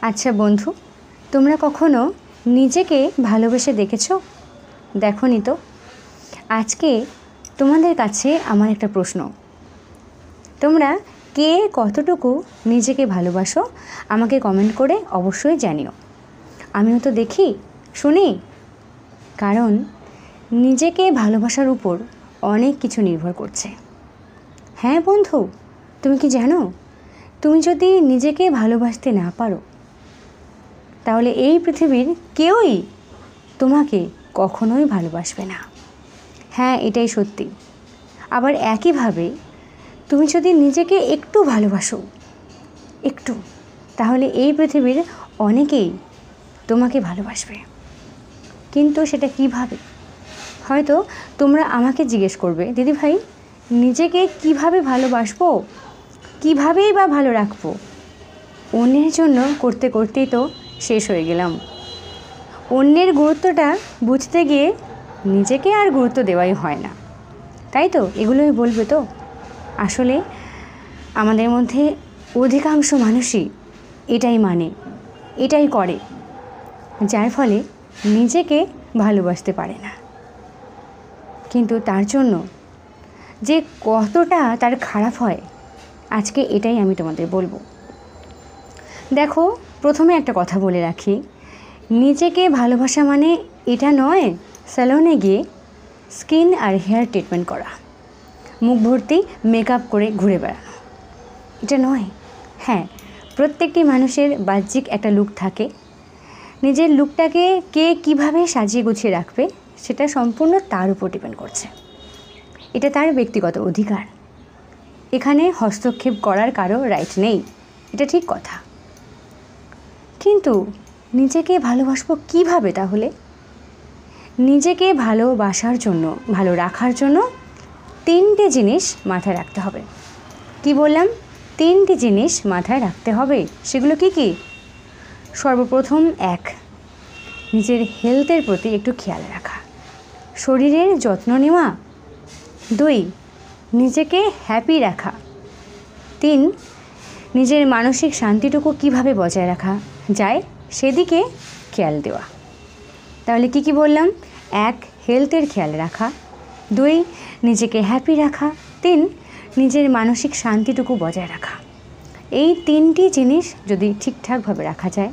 আচ্ছা বন্ধু, তোমরা কখনো নিজেকে ভালোবেসে দেখেছো? দেখোনি তো? আজকে তোমাদের কাছে আমার একটা প্রশ্ন। তোমরা কে কতটুকু নিজেকে ভালোবাসো আমাকে কমেন্ট করে অবশ্যই জানিও। আমিও তো দেখি, শুনি। কারণ নিজেকে ভালোবাসার উপর অনেক কিছু নির্ভর করছে। হ্যাঁ বন্ধু, তুমি কি জানো, তুমি যদি নিজেকে ভালোবাসতে না পারো তাহলে এই পৃথিবীর কেউই তোমাকে কখনোই ভালোবাসবে না। হ্যাঁ, এটাই সত্যি। আবার একইভাবে তুমি যদি নিজেকে একটু ভালোবাসো, একটু, তাহলে এই পৃথিবীর অনেকেই তোমাকে ভালোবাসবে। কিন্তু সেটা কিভাবে? হয়তো তোমরা আমাকে জিজ্ঞেস করবে, দিদি ভাই, নিজেকে কিভাবে ভালোবাসবো, কিভাবেই বা ভালো রাখবো? অন্যের জন্য করতে করতেই তো শেষ হয়ে গেলাম। অন্যের গুরুত্বটা বুঝতে গিয়ে নিজেকে আর গুরুত্ব দেওয়াই হয় না, তাই তো? এগুলোই বলবে তো। আসলে আমাদের মধ্যে অধিকাংশ মানুষই এটাই মানে, এটাই করে, যার ফলে নিজেকে ভালোবাসতে পারে না। কিন্তু তার জন্য যে কতটা তার খারাপ হয়, আজকে এটাই আমি তোমাদের বলবো। দেখো, প্রথমে একটা কথা বলে রাখি, নিজেকে ভালোবাসা মানে এটা নয় স্যালনে গিয়ে স্কিন আর হেয়ার ট্রিটমেন্ট করা, মুখ ভর্তি মেকআপ করে ঘুরে বেড়ানো, এটা নয়। হ্যাঁ, প্রত্যেকটি মানুষের বাহ্যিক একটা লুক থাকে। নিজের লুকটাকে কে কিভাবে সাজিয়ে গুছিয়ে রাখবে সেটা সম্পূর্ণ তার উপর ডিপেন্ড করছে। এটা তার ব্যক্তিগত অধিকার। এখানে হস্তক্ষেপ করার কারো রাইট নেই, এটা ঠিক কথা। কিন্তু নিজেকে ভালোবাসবো কিভাবে তাহলে? নিজেকে ভালোবাসার জন্য, ভালো রাখার জন্য 3টে জিনিস মাথায় রাখতে হবে। কি বললাম? 3টে জিনিস মাথায় রাখতে হবে। সেগুলো কি কি? সর্বপ্রথম 1, নিজের হেলথের প্রতি একটু খেয়াল রাখা, শরীরের যত্ন নেওয়া। 2, নিজেকে হ্যাপি রাখা। 3, নিজের মানসিক শান্তিটুকু কিভাবে বজায় রাখা যায় সেদিকে খেয়াল দেওয়া। তাহলে কি কি বললাম? 1, হেলথের খেয়াল রাখা। 2, নিজেকে হ্যাপি রাখা। 3, নিজের মানসিক শান্তিটুকু বজায় রাখা। এই 3টি জিনিস যদি ঠিকঠাকভাবে রাখা যায়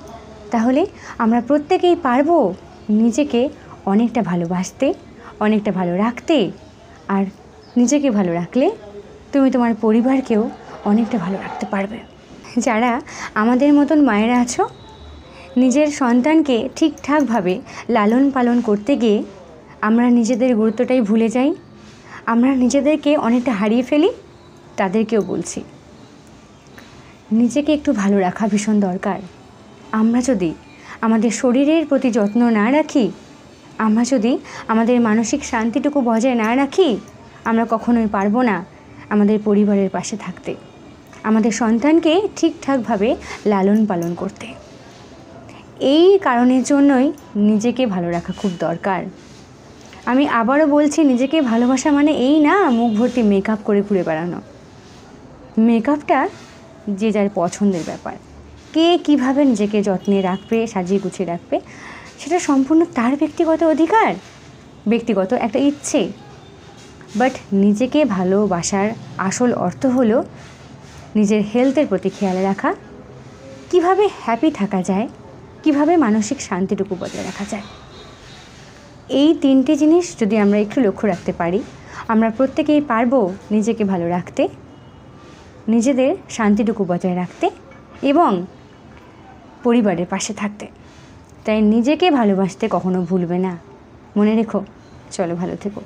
তাহলে আমরা প্রত্যেকেই পারবো নিজেকে অনেকটা ভালোবাসতে, অনেকটা ভালো রাখতে। আর নিজেকে ভালো রাখলে তুমি তোমার পরিবারকেও অনেকটা ভালো রাখতে পারবে। যারা আমাদের মতন মায়েরা আছো, নিজের সন্তানকে ঠিকঠাকভাবে লালন পালন করতে গিয়ে আমরা নিজেদের গুরুত্বটাই ভুলে যাই, আমরা নিজেদেরকে অনেকটা হারিয়ে ফেলি, তাদেরকেও বলছি নিজেকে একটু ভালো রাখা ভীষণ দরকার। আমরা যদি আমাদের শরীরের প্রতি যত্ন না রাখি, আমরা যদি আমাদের মানসিক শান্তিটুকু বজায় না রাখি, আমরা কখনোই পারবো না আমাদের পরিবারের পাশে থাকতে, আমাদের সন্তানকে ঠিকঠাকভাবে লালন পালন করতে। এই কারণের জন্যই নিজেকে ভালো রাখা খুব দরকার। আমি আবারও বলছি, নিজেকে ভালোবাসা মানে এই না মুখ ভর্তি মেকআপ করে ঘুরে বেড়ানো। মেকআপটা যে যার পছন্দের ব্যাপার। কে কিভাবে নিজেকে যত্নে রাখবে, সাজিয়ে গুছিয়ে রাখবে, সেটা সম্পূর্ণ তার ব্যক্তিগত অধিকার, ব্যক্তিগত একটা ইচ্ছে। বাট নিজেকে ভালোবাসার আসল অর্থ হলো নিজের হেলথের প্রতি খেয়াল রাখা, কিভাবে হ্যাপি থাকা যায়, কিভাবে মানসিক শান্তিটুকু বজায় রাখা যায়। এই 3টে জিনিস যদি আমরা একটু লক্ষ্য রাখতে পারি, আমরা প্রত্যেকেই পারবো নিজেকে ভালো রাখতে, নিজেদের শান্তিটুকু বজায় রাখতে এবং পরিবারের পাশে থাকতে। তাই নিজেকে ভালোবাসতে কখনো ভুলবে না। মনে রেখো। চলো, ভালো থেকো।